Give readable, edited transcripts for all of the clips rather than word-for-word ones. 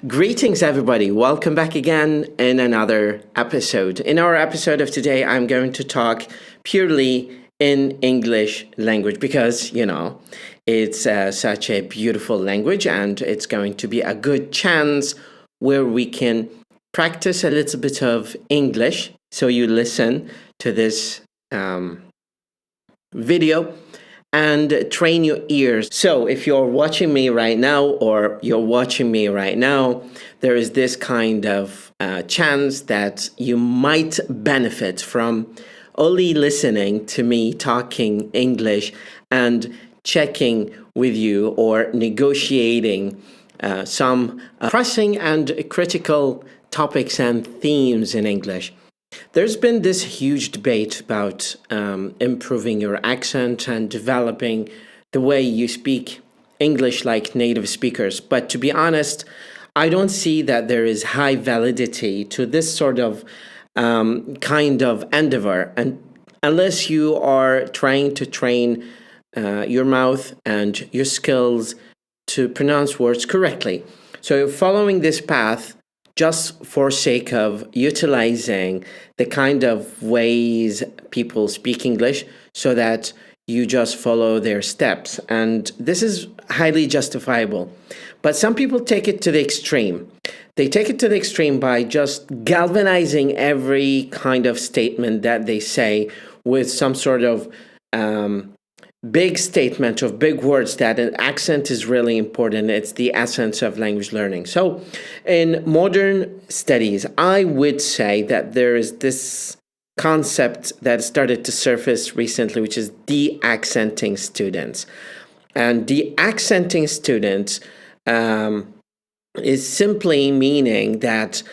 Greetings, everybody. Welcome back again in another episode. In our episode of today, I'm going to talk purely in English language because, it's such a beautiful language and it's going to be a good chance where we can practice a little bit of English. So you listen to this video and train your ears. So if you're watching me right now there is this kind of chance that you might benefit from only listening to me talking English and checking with you or negotiating some pressing and critical topics and themes in English. There's been this huge debate about improving your accent and developing the way you speak English like native speakers. But to be honest, I don't see that there is high validity to this sort of kind of endeavor, and unless you are trying to train your mouth and your skills to pronounce words correctly. So following this path, just for sake of utilizing the kind of ways people speak English so that you just follow their steps. And this is highly justifiable. But some people take it to the extreme. They take it to the extreme by just galvanizing every kind of statement that they say with some sort of big statement of big words that an accent is really important. It's the essence of language learning. So in modern studies, I would say that there is this concept that started to surface recently, which is de-accenting students. And de-accenting students is simply meaning that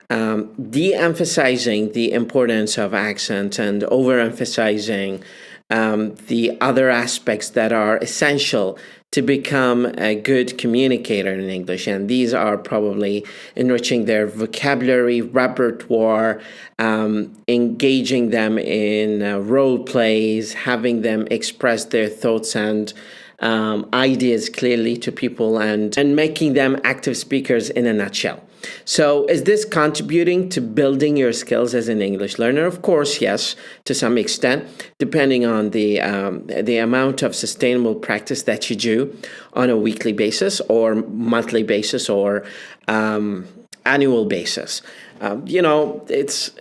de-emphasizing the importance of accent and overemphasizing the other aspects that are essential to become a good communicator in English. And these are probably enriching their vocabulary repertoire, engaging them in role plays, having them express their thoughts and ideas clearly to people, and making them active speakers in a nutshell. So is this contributing to building your skills as an English learner? Of course, yes, to some extent, depending on the amount of sustainable practice that you do on a weekly basis or monthly basis or annual basis. Let's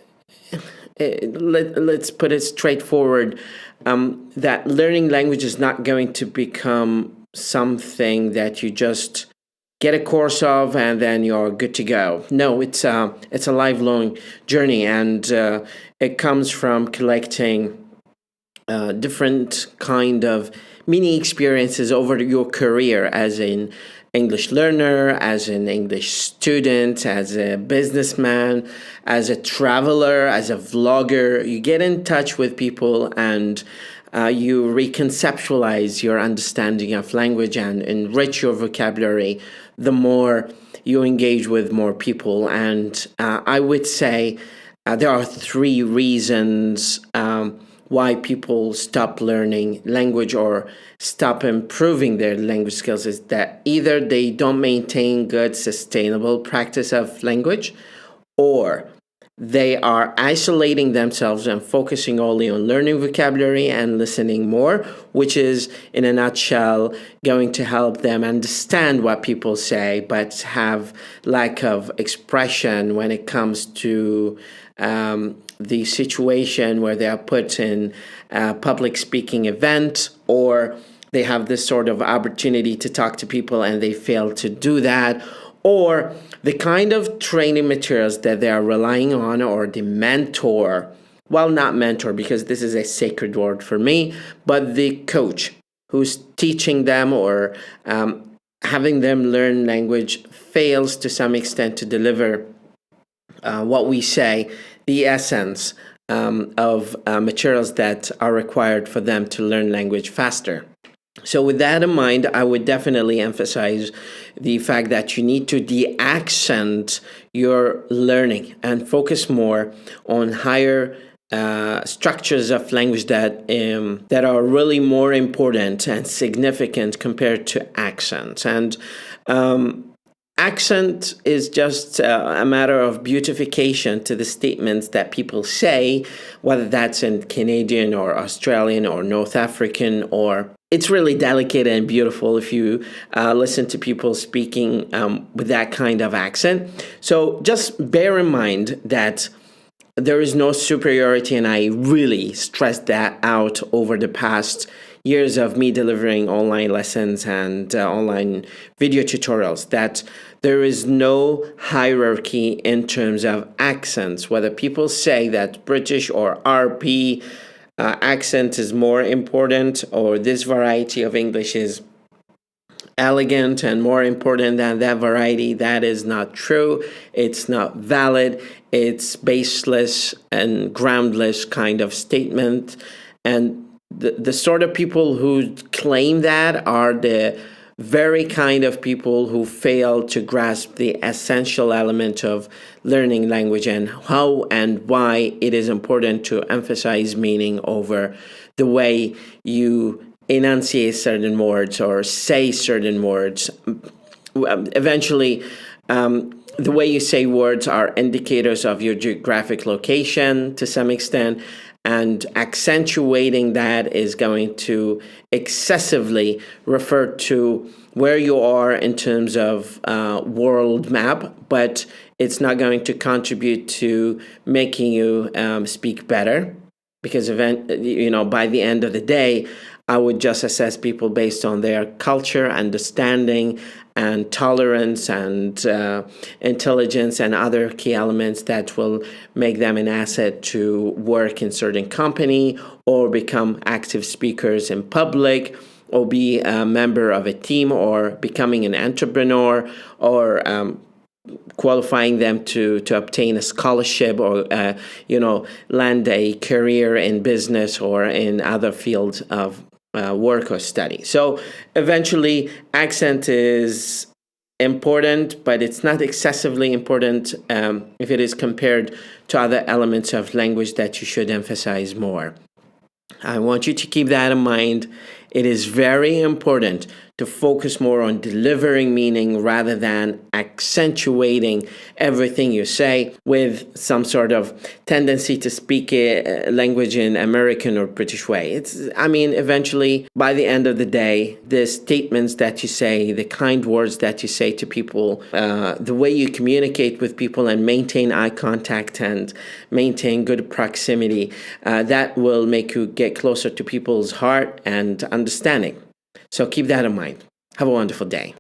put it straightforward, that learning language is not going to become something that you just get a course of and then you're good to go. No, it's a lifelong journey, and it comes from collecting different kind of mini experiences over your career as an English learner, as an English student, as a businessman, as a traveler, as a vlogger. You get in touch with people and you reconceptualize your understanding of language and enrich your vocabulary the more you engage with more people. And I would say there are three reasons why people stop learning language or stop improving their language skills. Is that either they don't maintain good, sustainable practice of language, or they are isolating themselves and focusing only on learning vocabulary and listening more, which is, in a nutshell, going to help them understand what people say, but have lack of expression when it comes to the situation where they are put in a public speaking event, or they have this sort of opportunity to talk to people and they fail to do that, or the kind of training materials that they are relying on, or the mentor, well, not mentor because this is a sacred word for me, but the coach who's teaching them or having them learn language fails to some extent to deliver what we say, the essence of materials that are required for them to learn language faster. So with that in mind, I would definitely emphasize the fact that you need to de-accent your learning and focus more on higher structures of language that are really more important and significant compared to accents. And accent is just a matter of beautification to the statements that people say, whether that's in Canadian or Australian or North African, or it's really delicate and beautiful if you listen to people speaking with that kind of accent. So just bear in mind that there is no superiority, and I really stressed that out over the past years of me delivering online lessons and online video tutorials, that there is no hierarchy in terms of accents. Whether people say that British or RP accent is more important, or this variety of English is elegant and more important than that variety, that is not true. It's not valid. It's baseless and groundless kind of statement. And the sort of people who claim that are the very kind of people who fail to grasp the essential element of learning language and how and why it is important to emphasize meaning over the way you enunciate certain words or say certain words. Eventually, the way you say words are indicators of your geographic location to some extent, and accentuating that is going to excessively refer to where you are in terms of world map, but it's not going to contribute to making you speak better, because by the end of the day, I would just assess people based on their culture, understanding, and tolerance, and intelligence, and other key elements that will make them an asset to work in certain company, or become active speakers in public, or be a member of a team, or becoming an entrepreneur, or qualifying them to obtain a scholarship, or land a career in business or in other fields of work or study. So eventually, accent is important, but it's not excessively important if it is compared to other elements of language that you should emphasize more. I want you to keep that in mind. It is very important to focus more on delivering meaning rather than accentuating everything you say with some sort of tendency to speak a language in American or British way. Eventually, by the end of the day, the statements that you say, the kind words that you say to people, the way you communicate with people and maintain eye contact and maintain good proximity, that will make you get closer to people's heart and understanding. So keep that in mind. Have a wonderful day.